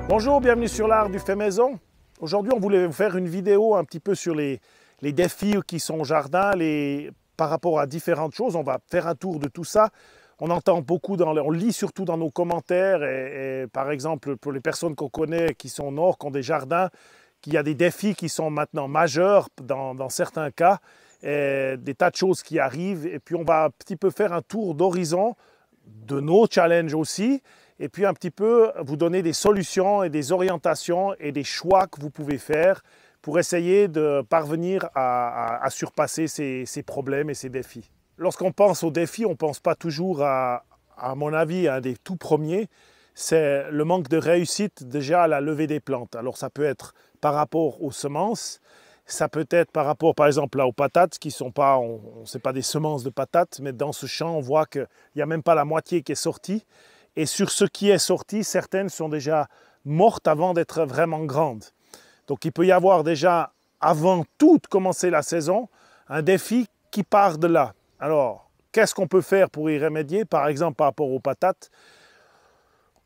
Bonjour, bienvenue sur l'art du fait maison. Aujourd'hui, on voulait vous faire une vidéo un petit peu sur les défis qui sont au jardin, par rapport à différentes choses. On va faire un tour de tout ça. On entend beaucoup, on lit surtout dans nos commentaires, et par exemple, pour les personnes qu'on connaît qui sont au nord, qui ont des jardins, qu'il y a des défis qui sont maintenant majeurs dans certains cas, et des tas de choses qui arrivent. Et puis, on va un petit peu faire un tour d'horizon de nos challenges aussi, et puis un petit peu vous donner des solutions et des orientations et des choix que vous pouvez faire pour essayer de parvenir à surpasser ces problèmes et ces défis. Lorsqu'on pense aux défis, on ne pense pas toujours à mon avis, à un des tout premiers, c'est le manque de réussite déjà à la levée des plantes. Alors ça peut être par rapport aux semences, ça peut être par rapport par exemple là, aux patates, qui sont pas, c'est pas des semences de patates, mais dans ce champ on voit qu'il n'y a même pas la moitié qui est sortie. Et sur ce qui est sorti, certaines sont déjà mortes avant d'être vraiment grandes. Donc il peut y avoir déjà, avant tout de commencer la saison, un défi qui part de là. Alors, qu'est-ce qu'on peut faire pour y remédier? Par exemple, par rapport aux patates,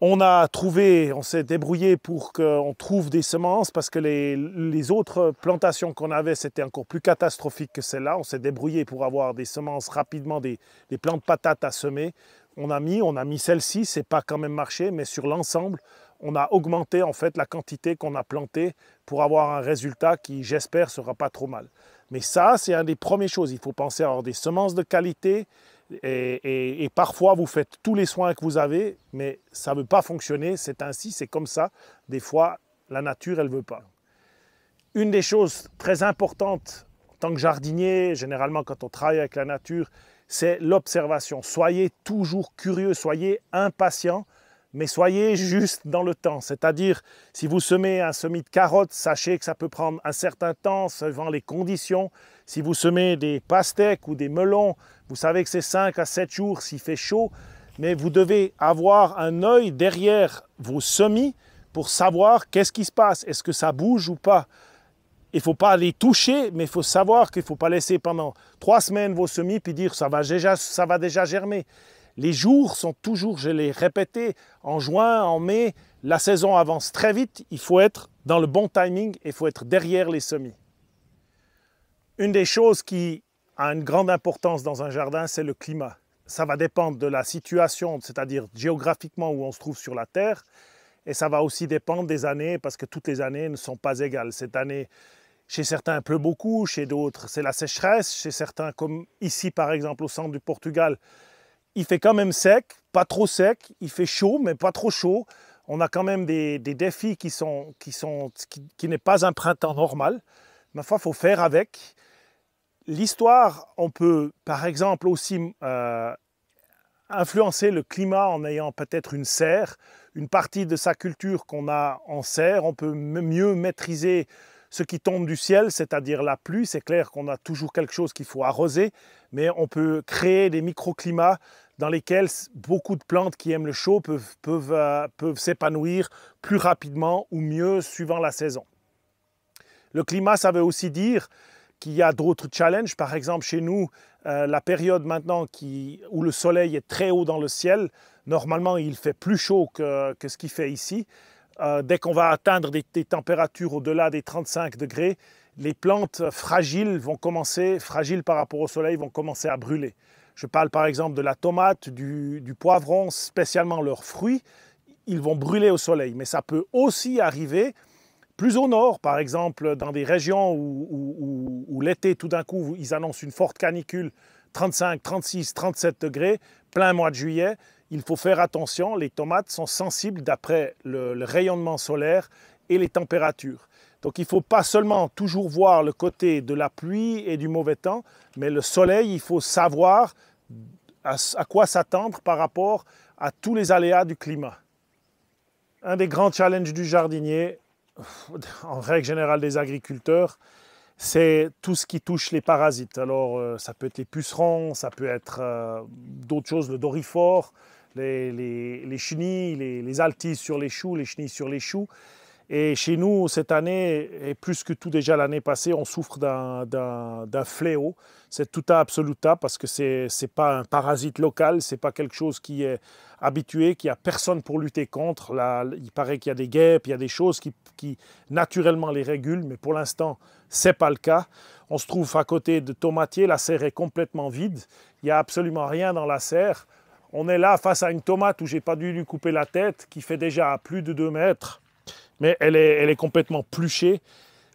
on s'est débrouillé pour qu'on trouve des semences parce que les autres plantations qu'on avait, c'était encore plus catastrophique que celle-là. On s'est débrouillé pour avoir des semences rapidement, des plants de patates à semer. On a mis celle-ci, c'est pas quand même marché, mais sur l'ensemble, on a augmenté en fait la quantité qu'on a plantée pour avoir un résultat qui, j'espère, sera pas trop mal. Mais ça, c'est une des premières choses. Il faut penser à avoir des semences de qualité. Et parfois, vous faites tous les soins que vous avez, mais ça ne veut pas fonctionner. C'est ainsi, c'est comme ça. Des fois, la nature, elle ne veut pas. Une des choses très importantes en tant que jardinier, généralement quand on travaille avec la nature, c'est l'observation. Soyez toujours curieux, soyez impatient, mais soyez juste dans le temps. C'est-à-dire, si vous semez un semis de carottes, sachez que ça peut prendre un certain temps, suivant les conditions. Si vous semez des pastèques ou des melons, vous savez que c'est 5 à 7 jours s'il fait chaud, mais vous devez avoir un œil derrière vos semis pour savoir qu'est-ce qui se passe. Est-ce que ça bouge ou pas? Il ne faut pas les toucher, mais il faut savoir qu'il ne faut pas laisser pendant 3 semaines vos semis puis dire ça va déjà germer. Les jours sont toujours, je l'ai répété, en juin, en mai, la saison avance très vite. Il faut être dans le bon timing et il faut être derrière les semis. Une des choses qui a une grande importance dans un jardin, c'est le climat. Ça va dépendre de la situation, c'est-à-dire géographiquement où on se trouve sur la terre. Et ça va aussi dépendre des années, parce que toutes les années ne sont pas égales. Cette année, chez certains, il pleut beaucoup, chez d'autres, c'est la sécheresse. Chez certains, comme ici par exemple au centre du Portugal, il fait quand même sec, pas trop sec. Il fait chaud, mais pas trop chaud. On a quand même des défis qui n'est pas un printemps normal. Ma foi, il faut faire avec. L'histoire, on peut par exemple aussi influencer le climat en ayant peut-être une serre, une partie de sa culture qu'on a en serre. On peut mieux maîtriser ce qui tombe du ciel, c'est-à-dire la pluie. C'est clair qu'on a toujours quelque chose qu'il faut arroser, mais on peut créer des microclimats dans lesquels beaucoup de plantes qui aiment le chaud peuvent s'épanouir plus rapidement ou mieux suivant la saison. Le climat, ça veut aussi dire qu'il y a d'autres challenges. Par exemple, chez nous, la période maintenant où le soleil est très haut dans le ciel, normalement, il fait plus chaud que ce qu'il fait ici. Dès qu'on va atteindre des températures au-delà des 35 degrés, les plantes fragiles par rapport au soleil, vont commencer à brûler. Je parle par exemple de la tomate, du poivron, spécialement leurs fruits. Ils vont brûler au soleil. Mais ça peut aussi arriver plus au nord, par exemple, dans des régions où l'été, tout d'un coup, ils annoncent une forte canicule, 35, 36, 37 degrés, plein mois de juillet. Il faut faire attention, les tomates sont sensibles d'après le rayonnement solaire et les températures. Donc il ne faut pas seulement toujours voir le côté de la pluie et du mauvais temps, mais le soleil, il faut savoir à quoi s'attendre par rapport à tous les aléas du climat. Un des grands challenges du jardinier, en règle générale des agriculteurs, c'est tout ce qui touche les parasites. Alors ça peut être les pucerons, ça peut être d'autres choses, le doryphore, les chenilles, les altises sur les choux, les chenilles sur les choux. Et chez nous, cette année, et plus que tout déjà l'année passée, on souffre d'un fléau. C'est Tuta absoluta parce que ce n'est pas un parasite local, ce n'est pas quelque chose qui est habitué, qu'il n'y a personne pour lutter contre. Là, il paraît qu'il y a des guêpes, il y a des choses qui naturellement les régulent, mais pour l'instant, ce n'est pas le cas. On se trouve à côté de tomatiers, la serre est complètement vide, il n'y a absolument rien dans la serre. On est là face à une tomate où je n'ai pas dû lui couper la tête, qui fait déjà plus de 2 mètres. Mais elle est complètement pluchée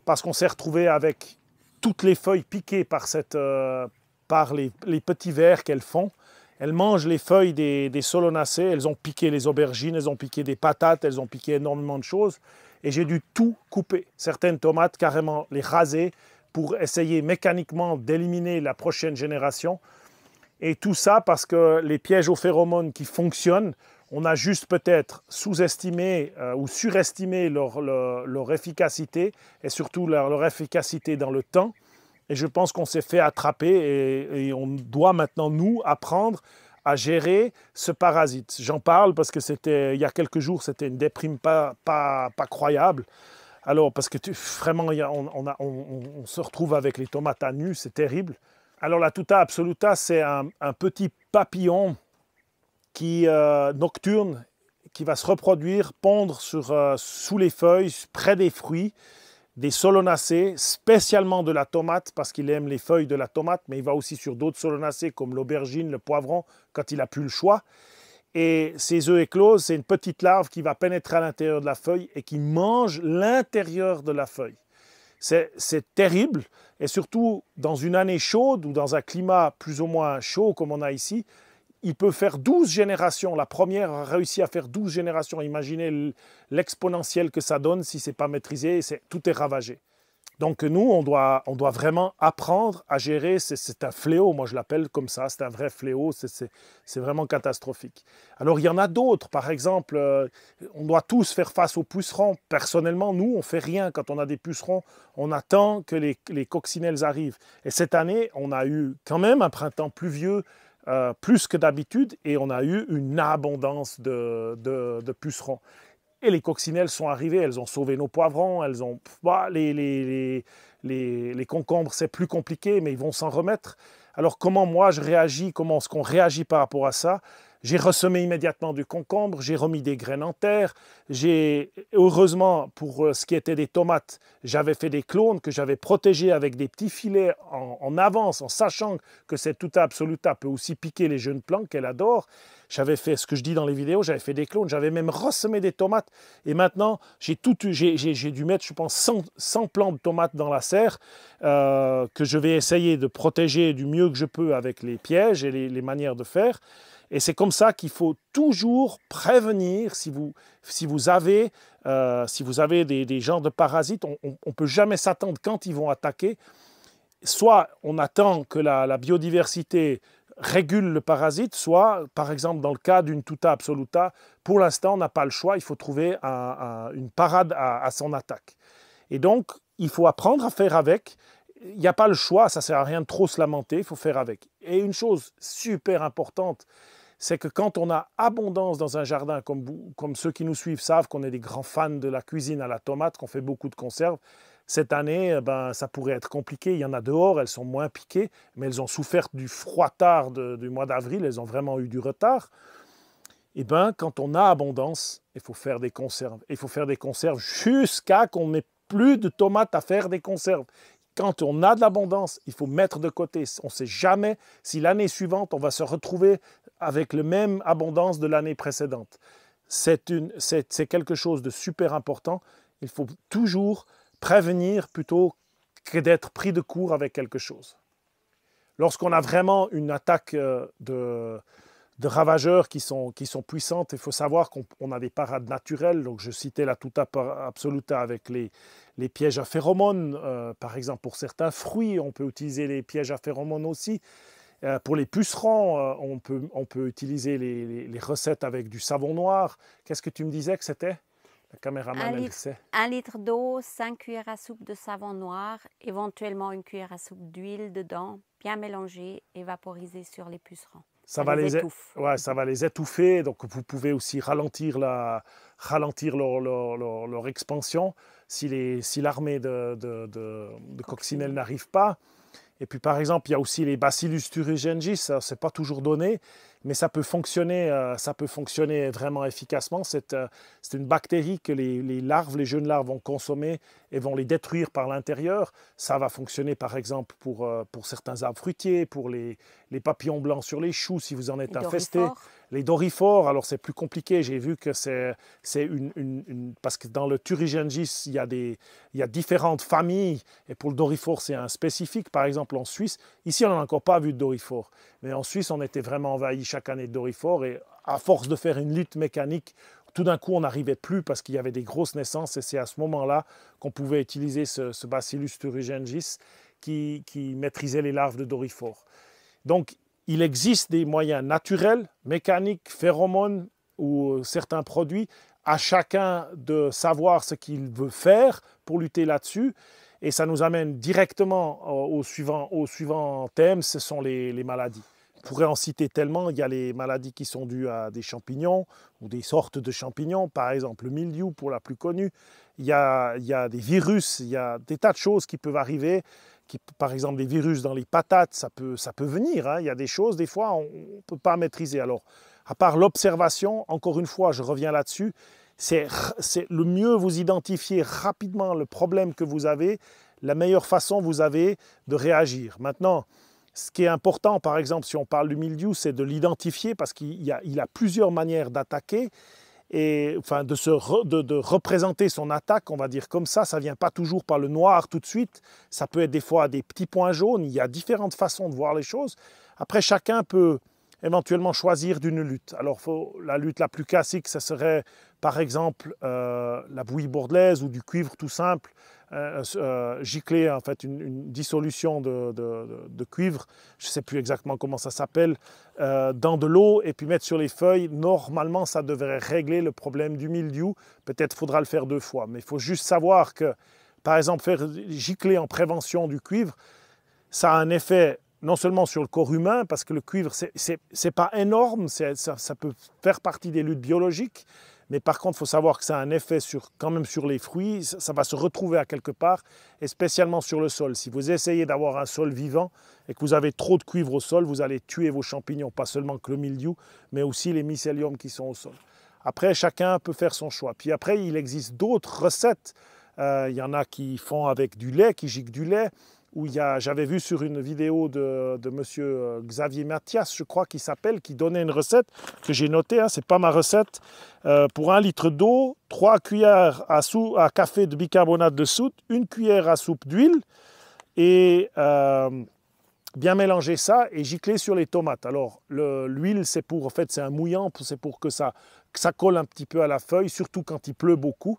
parce qu'on s'est retrouvé avec toutes les feuilles piquées par les petits vers qu'elles font. Elles mangent les feuilles des solanacées, elles ont piqué les aubergines, elles ont piqué des patates, elles ont piqué énormément de choses. Et j'ai dû tout couper. Certaines tomates, carrément les raser pour essayer mécaniquement d'éliminer la prochaine génération. Et tout ça parce que les pièges aux phéromones qui fonctionnent, on a juste peut-être sous-estimé ou surestimé leur efficacité et surtout leur efficacité dans le temps. Et je pense qu'on s'est fait attraper et on doit maintenant, nous, apprendre à gérer ce parasite. J'en parle parce que il y a quelques jours, c'était une déprime pas croyable. Alors, parce que vraiment, on se retrouve avec les tomates à nu, c'est terrible. Alors, la Tuta absoluta, c'est un petit papillon nocturne, qui va se reproduire, pondre sous les feuilles, près des fruits, des solanacées, spécialement de la tomate, parce qu'il aime les feuilles de la tomate, mais il va aussi sur d'autres solanacées, comme l'aubergine, le poivron, quand il n'a plus le choix. Et ces œufs éclosent, c'est une petite larve qui va pénétrer à l'intérieur de la feuille et qui mange l'intérieur de la feuille. C'est terrible, et surtout dans une année chaude ou dans un climat plus ou moins chaud comme on a ici, il peut faire 12 générations. La première a réussi à faire 12 générations. Imaginez l'exponentiel que ça donne si ce n'est pas maîtrisé, tout est ravagé. Donc nous, on doit vraiment apprendre à gérer. C'est un fléau, moi je l'appelle comme ça, c'est un vrai fléau, c'est vraiment catastrophique. Alors il y en a d'autres, par exemple, on doit tous faire face aux pucerons. Personnellement, nous, on ne fait rien quand on a des pucerons, on attend que les coccinelles arrivent. Et cette année, on a eu quand même un printemps pluvieux, plus que d'habitude, et on a eu une abondance de pucerons. Et les coccinelles sont arrivées, elles ont sauvé nos poivrons, elles ont... Bah, les concombres, c'est plus compliqué, mais ils vont s'en remettre. Alors comment moi je réagis, comment est-ce qu'on réagit par rapport à ça? J'ai ressemé immédiatement du concombre, j'ai remis des graines en terre, heureusement pour ce qui était des tomates, j'avais fait des clones que j'avais protégés avec des petits filets en avance, en sachant que cette Tuta absoluta peut aussi piquer les jeunes plants qu'elle adore. J'avais fait ce que je dis dans les vidéos, j'avais fait des clones, j'avais même ressemé des tomates et maintenant j'ai dû mettre, je pense, 100 plants de tomates dans la serre que je vais essayer de protéger du mieux que je peux avec les pièges et les manières de faire. Et c'est comme ça qu'il faut toujours prévenir si vous avez des genres de parasites. On ne peut jamais s'attendre quand ils vont attaquer. Soit on attend que la biodiversité régule le parasite, soit, par exemple, dans le cas d'une Tuta absoluta, pour l'instant, on n'a pas le choix. Il faut trouver une parade à son attaque. Et donc, il faut apprendre à faire avec. Il n'y a pas le choix, ça ne sert à rien de trop se lamenter, il faut faire avec. Et une chose super importante, c'est que quand on a abondance dans un jardin, comme ceux qui nous suivent savent qu'on est des grands fans de la cuisine à la tomate, qu'on fait beaucoup de conserves, cette année, ça pourrait être compliqué. Il y en a dehors, elles sont moins piquées, mais elles ont souffert du froid-tard du mois d'avril, elles ont vraiment eu du retard. Et quand on a abondance, il faut faire des conserves. Il faut faire des conserves jusqu'à qu'on n'ait plus de tomates à faire des conserves. Quand on a de l'abondance, il faut mettre de côté. On ne sait jamais si l'année suivante, on va se retrouver avec la même abondance de l'année précédente. C'est quelque chose de super important. Il faut toujours prévenir plutôt que d'être pris de court avec quelque chose. Lorsqu'on a vraiment une attaque de ravageurs qui sont puissantes, il faut savoir qu'on a des parades naturelles. Donc je citais la Tuta absoluta avec les pièges à phéromones. Par exemple, pour certains fruits, on peut utiliser les pièges à phéromones aussi. Pour les pucerons, on peut utiliser les recettes avec du savon noir. Qu'est-ce que tu me disais que c'était? La caméraman, elle sait. 1 litre d'eau, 5 cuillères à soupe de savon noir, éventuellement 1 cuillère à soupe d'huile dedans, bien mélangé et vaporisé sur les pucerons. ça va les étouffe. ouais, ça va les étouffer. Donc vous pouvez aussi ralentir leur expansion si l'armée de coccinelles n'arrive pas. Et puis par exemple, il y a aussi les Bacillus thuringiensis, ça c'est pas toujours donné, mais ça peut fonctionner vraiment efficacement. C'est une bactérie que les larves, les jeunes larves vont consommer et vont les détruire par l'intérieur. Ça va fonctionner par exemple pour certains arbres fruitiers, pour les papillons blancs sur les choux si vous en êtes infesté. Les doryphores, alors c'est plus compliqué, j'ai vu que c'est parce que dans le thuringiensis, il y a différentes familles, et pour le doryphore, c'est un spécifique. Par exemple, en Suisse, ici, on n'a encore pas vu de doryphore, mais en Suisse, on était vraiment envahi chaque année de doryphore, et à force de faire une lutte mécanique, tout d'un coup, on n'arrivait plus parce qu'il y avait des grosses naissances, et c'est à ce moment-là qu'on pouvait utiliser ce Bacillus thuringiensis qui maîtrisait les larves de doryphore. Donc, il existe des moyens naturels, mécaniques, phéromones ou certains produits, à chacun de savoir ce qu'il veut faire pour lutter là-dessus. Et ça nous amène directement au suivant thème, ce sont les maladies. On pourrait en citer tellement. Il y a les maladies qui sont dues à des champignons ou des sortes de champignons, par exemple le mildiou pour la plus connue. Il y a des virus, il y a des tas de choses qui peuvent arriver. Par exemple, des virus dans les patates, ça peut venir. Hein. Il y a des choses, des fois, on ne peut pas maîtriser. Alors, à part l'observation, encore une fois, je reviens là-dessus, c'est le mieux vous identifier rapidement le problème que vous avez, la meilleure façon vous avez de réagir. Maintenant, ce qui est important, par exemple, si on parle du mildiou, c'est de l'identifier parce qu'il a plusieurs manières d'attaquer. Et enfin de représenter son attaque, on va dire comme ça ne vient pas toujours par le noir tout de suite, ça peut être des fois des petits points jaunes, il y a différentes façons de voir les choses. Après, chacun peut éventuellement choisir d'une lutte. Alors la lutte la plus classique, ça serait par exemple la bouillie bordelaise ou du cuivre tout simple, gicler en fait une dissolution de cuivre, je ne sais plus exactement comment ça s'appelle, dans de l'eau et puis mettre sur les feuilles. Normalement, ça devrait régler le problème du mildiou. Peut-être faudra le faire 2 fois, mais il faut juste savoir que, par exemple, faire gicler en prévention du cuivre, ça a un effet non seulement sur le corps humain, parce que le cuivre, c'est pas énorme, ça peut faire partie des luttes biologiques, mais par contre, il faut savoir que ça a un effet quand même sur les fruits, ça va se retrouver à quelque part, et spécialement sur le sol. Si vous essayez d'avoir un sol vivant et que vous avez trop de cuivre au sol, vous allez tuer vos champignons, pas seulement que le mildiou, mais aussi les mycéliums qui sont au sol. Après, chacun peut faire son choix. Puis après, il existe d'autres recettes. Il y en a qui font avec du lait, qui giclent du lait. J'avais vu sur une vidéo de M. Xavier Mathias, je crois qu'il s'appelle, qui donnait une recette que j'ai notée, hein, ce n'est pas ma recette. Pour 1 litre d'eau, 3 cuillères à café de bicarbonate de soude, 1 cuillère à soupe d'huile et bien mélanger ça et gicler sur les tomates. Alors l'huile, c'est un mouillant, c'est pour que ça colle un petit peu à la feuille, surtout quand il pleut beaucoup.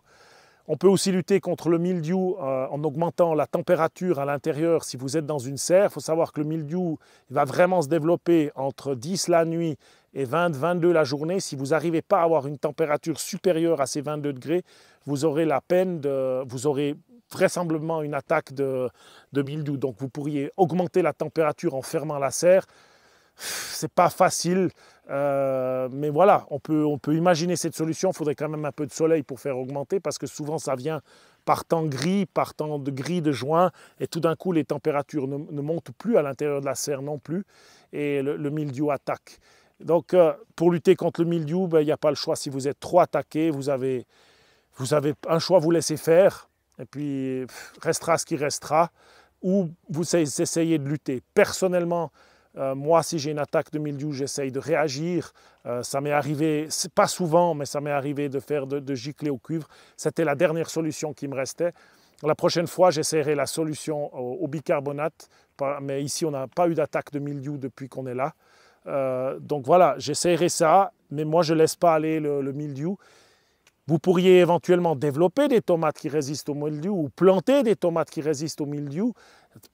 On peut aussi lutter contre le mildiou en augmentant la température à l'intérieur si vous êtes dans une serre. Il faut savoir que le mildiou va vraiment se développer entre 10 la nuit et 20-22 la journée. Si vous n'arrivez pas à avoir une température supérieure à ces 22 degrés, vous aurez vous aurez vraisemblablement une attaque de mildiou. Donc vous pourriez augmenter la température en fermant la serre. C'est pas facile, mais voilà, on peut imaginer cette solution. Il faudrait quand même un peu de soleil pour faire augmenter, parce que souvent ça vient par temps de gris de juin, et tout d'un coup les températures ne montent plus à l'intérieur de la serre non plus, et le mildiou attaque. Donc pour lutter contre le mildiou, il n'y a pas le choix. Si vous êtes trop attaqué, vous avez un choix, vous laissez faire, et puis restera ce qui restera, ou vous essayez de lutter. Personnellement, moi, si j'ai une attaque de mildiou, j'essaye de réagir. Ça m'est arrivé, pas souvent, mais ça m'est arrivé de gicler au cuivre. C'était la dernière solution qui me restait. La prochaine fois, j'essaierai la solution au bicarbonate. Mais ici, on n'a pas eu d'attaque de mildiou depuis qu'on est là. Donc voilà, j'essaierai ça, mais moi, je ne laisse pas aller le mildiou. Vous pourriez éventuellement développer des tomates qui résistent au mildiou ou planter des tomates qui résistent au mildiou.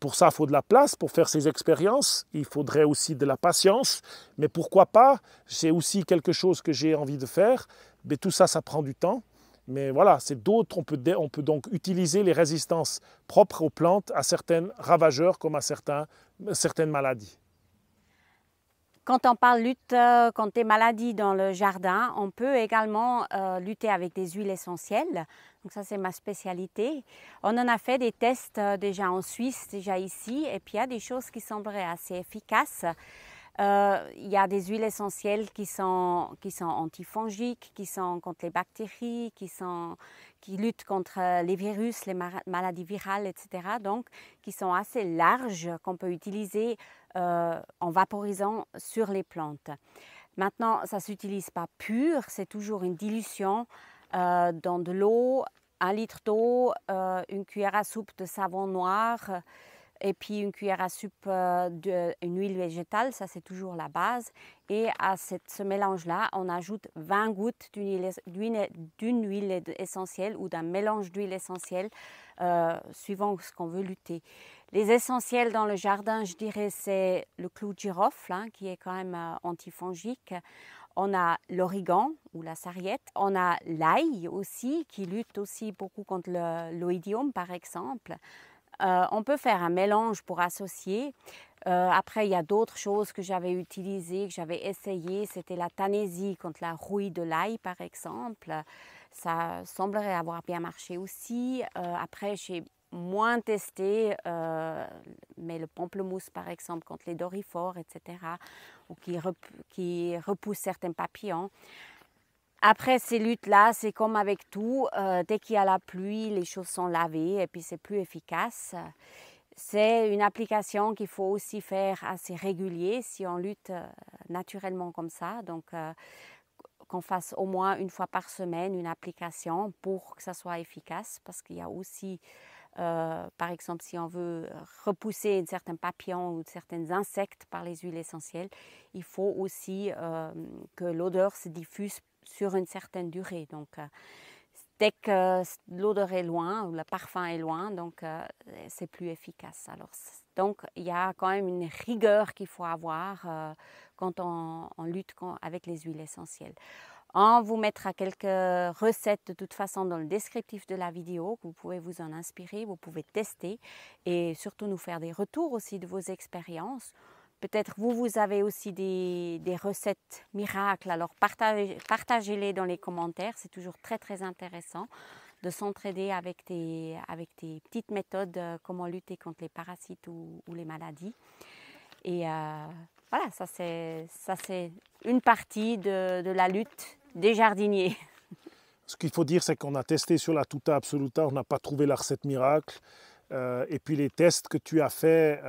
Pour ça, il faut de la place pour faire ces expériences. Il faudrait aussi de la patience. Mais pourquoi pas? C'est aussi quelque chose que j'ai envie de faire. Mais tout ça, ça prend du temps. Mais voilà, c'est d'autres. On peut donc utiliser les résistances propres aux plantes à certains ravageurs comme à certaines maladies. Quand on parle lutte contre les maladies dans le jardin, on peut également lutter avec des huiles essentielles. Donc ça, c'est ma spécialité. On en a fait des tests déjà en Suisse, déjà ici, et puis il y a des choses qui sembleraient assez efficaces. Il y a des huiles essentielles qui sont antifongiques, qui sont contre les bactéries, qui luttent contre les virus, les maladies virales, etc. Donc, qui sont assez larges, qu'on peut utiliser en vaporisant sur les plantes. Maintenant, ça ne s'utilise pas pur, c'est toujours une dilution dans de l'eau, 1 litre d'eau, une cuillère à soupe de savon noir, et puis une cuillère à soupe d'une huile végétale, ça c'est toujours la base. Et à ce mélange-là, on ajoute 20 gouttes d'une huile essentielle ou d'un mélange d'huile essentielle, suivant ce qu'on veut lutter. Les essentiels dans le jardin, je dirais, c'est le clou de girofle, hein, qui est quand même antifongique. On a l'origan ou la sarriette. On a l'ail aussi, qui lutte aussi beaucoup contre l'oïdium, par exemple. On peut faire un mélange pour associer. Après, il y a d'autres choses que j'avais utilisées, que j'avais essayées. C'était la tanésie contre la rouille de l'ail, par exemple. Ça semblerait avoir bien marché aussi. Après, j'ai moins testé, mais le pamplemousse, par exemple, contre les doryphores, etc., ou qui repousse certains papillons. Après ces luttes-là, c'est comme avec tout, dès qu'il y a la pluie, les choses sont lavées et puis c'est plus efficace. C'est une application qu'il faut aussi faire assez régulier si on lutte naturellement comme ça. Donc, qu'on fasse au moins 1 fois par semaine une application pour que ça soit efficace. Parce qu'il y a aussi, par exemple, si on veut repousser certains papillons ou certains insectes par les huiles essentielles, il faut aussi que l'odeur se diffuse sur une certaine durée. Donc, dès que l'odeur est loin, ou le parfum est loin, donc c'est plus efficace. Alors, donc, il y a quand même une rigueur qu'il faut avoir quand on lutte avec les huiles essentielles. On vous mettra quelques recettes de toute façon dans le descriptif de la vidéo, que vous pouvez vous en inspirer, vous pouvez tester et surtout nous faire des retours aussi de vos expériences. Peut-être vous avez aussi des recettes miracles, alors partagez-les dans les commentaires, c'est toujours très très intéressant de s'entraider avec des petites méthodes, comment lutter contre les parasites ou les maladies. Et voilà, ça c'est une partie de la lutte des jardiniers. Ce qu'il faut dire, c'est qu'on a testé sur la Tuta Absoluta, on n'a pas trouvé la recette miracle. Et puis les tests que tu as faits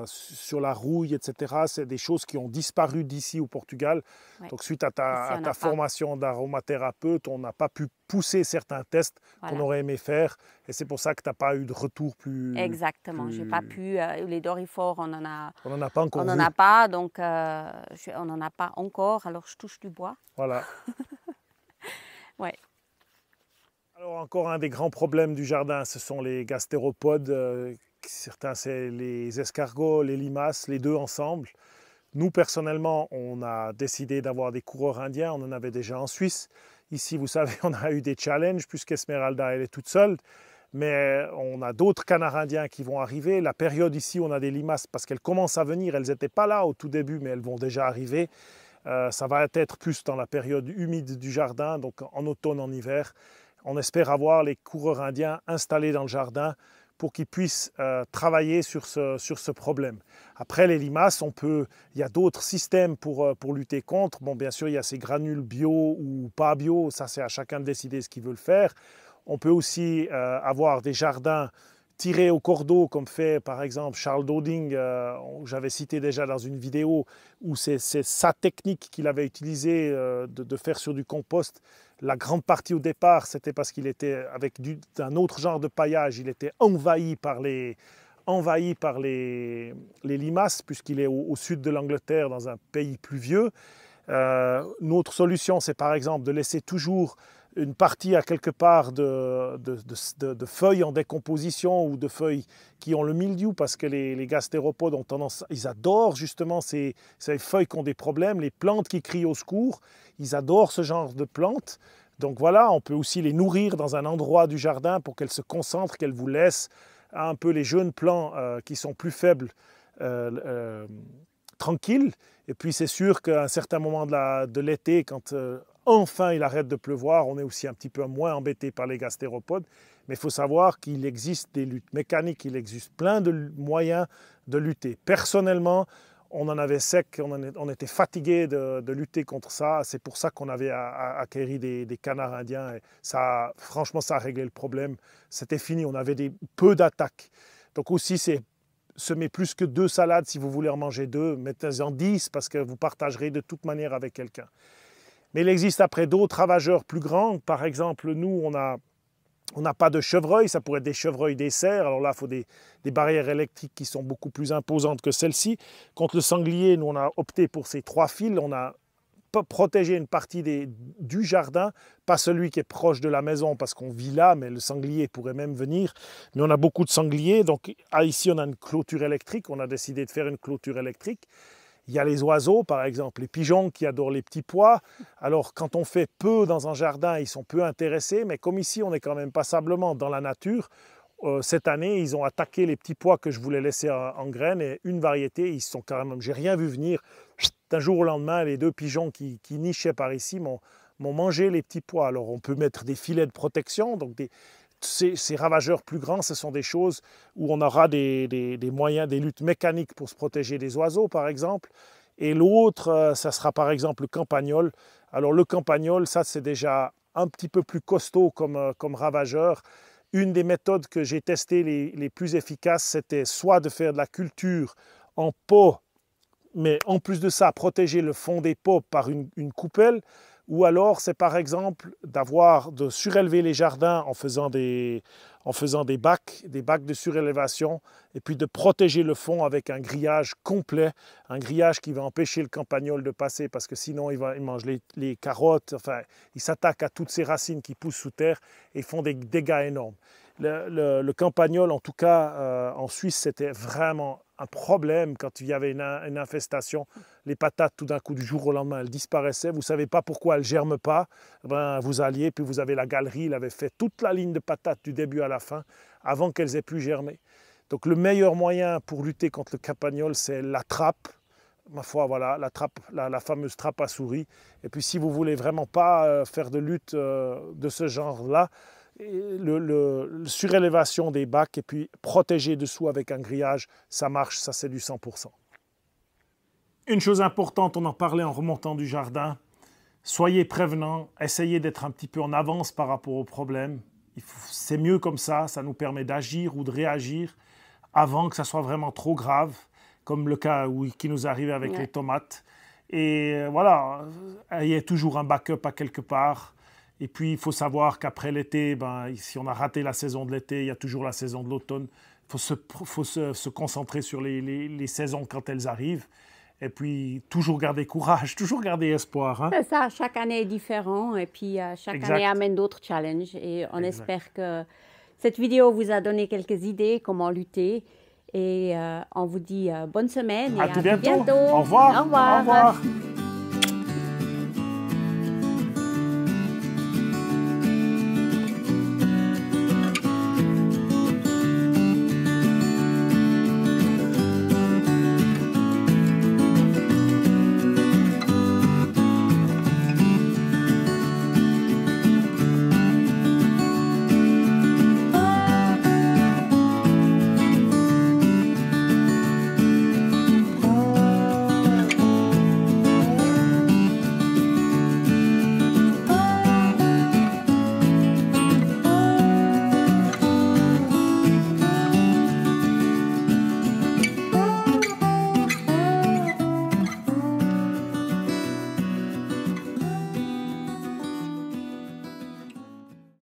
sur la rouille, etc., c'est des choses qui ont disparu d'ici au Portugal. Ouais. Donc suite à ta formation d'aromathérapeute, on n'a pas pu pousser certains tests qu'on aurait aimé faire. Et c'est pour ça que tu n'as pas eu de retour plus... Exactement, j'ai pas pu. Les doryphores, on n'en a pas encore. On n'en a pas, donc on n'en a pas encore. Alors je touche du bois. Voilà. Ouais. Alors encore un des grands problèmes du jardin, ce sont les gastéropodes. Certains, c'est les escargots, les limaces, les deux ensemble. Nous, personnellement, on a décidé d'avoir des coureurs indiens. On en avait déjà en Suisse. Ici, vous savez, on a eu des challenges puisqu'Esmeralda, elle est toute seule. Mais on a d'autres canards indiens qui vont arriver. La période ici, on a des limaces parce qu'elles commencent à venir. Elles n'étaient pas là au tout début, mais elles vont déjà arriver. Ça va être plus dans la période humide du jardin, donc en automne, en hiver. On espère avoir les coureurs indiens installés dans le jardin pour qu'ils puissent travailler sur ce problème. Après les limaces, il y a d'autres systèmes pour lutter contre. Bon, bien sûr, il y a ces granules bio ou pas bio, ça c'est à chacun de décider ce qu'il veut faire. On peut aussi avoir des jardins tirés au cordeau, comme fait par exemple Charles Doding, j'avais cité déjà dans une vidéo, où c'est sa technique qu'il avait utilisée de faire sur du compost. La grande partie au départ, c'était parce qu'il était avec un autre genre de paillage, il était envahi par les limaces, puisqu'il est au sud de l'Angleterre, dans un pays pluvieux. Une autre solution, c'est par exemple de laisser toujours une partie à quelque part de feuilles en décomposition ou de feuilles qui ont le mildiou, parce que les gastéropodes ont tendance, ils adorent justement ces feuilles qui ont des problèmes, les plantes qui crient au secours, ils adorent ce genre de plantes. Donc voilà, on peut aussi les nourrir dans un endroit du jardin pour qu'elles se concentrent, qu'elles vous laissent un peu les jeunes plants qui sont plus faibles tranquille. Et puis c'est sûr qu'à un certain moment de l'été, quand enfin il arrête de pleuvoir, on est aussi un petit peu moins embêté par les gastéropodes. Mais il faut savoir qu'il existe des luttes mécaniques, il existe plein de moyens de lutter. Personnellement, on en avait sec, on était fatigué de lutter contre ça. C'est pour ça qu'on avait acquéri des canards indiens. Et ça, franchement, ça a réglé le problème. C'était fini, on avait peu d'attaques. Donc aussi, c'est semez plus que 2 salades si vous voulez en manger 2. Mettez-en 10 parce que vous partagerez de toute manière avec quelqu'un. Mais il existe après d'autres ravageurs plus grands. Par exemple, nous, on n'a pas de chevreuil, ça pourrait être des chevreuils des cerfs. Alors là, il faut des barrières électriques qui sont beaucoup plus imposantes que celles-ci. Contre le sanglier, nous, on a opté pour ces 3 fils. On a protégé une partie du jardin, pas celui qui est proche de la maison parce qu'on vit là, mais le sanglier pourrait même venir. Mais on a beaucoup de sangliers, donc ici, on a une clôture électrique. On a décidé de faire une clôture électrique. Il y a les oiseaux, par exemple, les pigeons qui adorent les petits pois. Alors, quand on fait peu dans un jardin, ils sont peu intéressés. Mais comme ici, on est quand même passablement dans la nature, cette année, ils ont attaqué les petits pois que je voulais laisser en graines. Et une variété, ils sont quand même... J'ai rien vu venir. D'un jour au lendemain, les 2 pigeons qui nichaient par ici m'ont mangé les petits pois. Alors, on peut mettre des filets de protection. Donc, ces ravageurs plus grands, ce sont des choses où on aura des moyens, des luttes mécaniques pour se protéger des oiseaux, par exemple. Et l'autre, ça sera par exemple le campagnol. Alors le campagnol, ça c'est déjà un petit peu plus costaud comme ravageur. Une des méthodes que j'ai testées les plus efficaces, c'était soit de faire de la culture en pot, mais en plus de ça, protéger le fond des pots par une coupelle, ou alors c'est par exemple de surélever les jardins en faisant des bacs de surélévation, et puis de protéger le fond avec un grillage complet, un grillage qui va empêcher le campagnol de passer, parce que sinon il mange les carottes, enfin il s'attaque à toutes ces racines qui poussent sous terre et font des dégâts énormes. Le campagnol, en tout cas en Suisse, c'était vraiment un problème quand il y avait une infestation. Les patates, tout d'un coup, du jour au lendemain, elles disparaissaient. Vous ne savez pas pourquoi elles ne germent pas. Vous alliez, puis vous avez la galerie, il avait fait toute la ligne de patates du début à la fin, avant qu'elles aient pu germer. Donc le meilleur moyen pour lutter contre le campagnol, c'est la trappe. Ma foi, voilà, la fameuse trappe à souris. Et puis si vous ne voulez vraiment pas faire de lutte de ce genre-là, le surélévation des bacs et puis protéger dessous avec un grillage, ça marche, ça c'est du 100%. Une chose importante, on en parlait en remontant du jardin, soyez prévenants, essayez d'être un petit peu en avance par rapport aux problèmes. C'est mieux comme ça nous permet d'agir ou de réagir avant que ça soit vraiment trop grave, comme le cas qui nous arrive avec les tomates. Et voilà, ayez toujours un backup à quelque part. Et puis, il faut savoir qu'après l'été, si on a raté la saison de l'été, il y a toujours la saison de l'automne. Il faut se concentrer sur les saisons quand elles arrivent. Et puis, toujours garder courage, toujours garder espoir. Hein? C'est ça, chaque année est différent. Et puis, chaque année amène d'autres challenges. Et on espère que cette vidéo vous a donné quelques idées comment lutter. Et on vous dit bonne semaine et à tout bientôt. bientôt. Au revoir. Au revoir. Au revoir.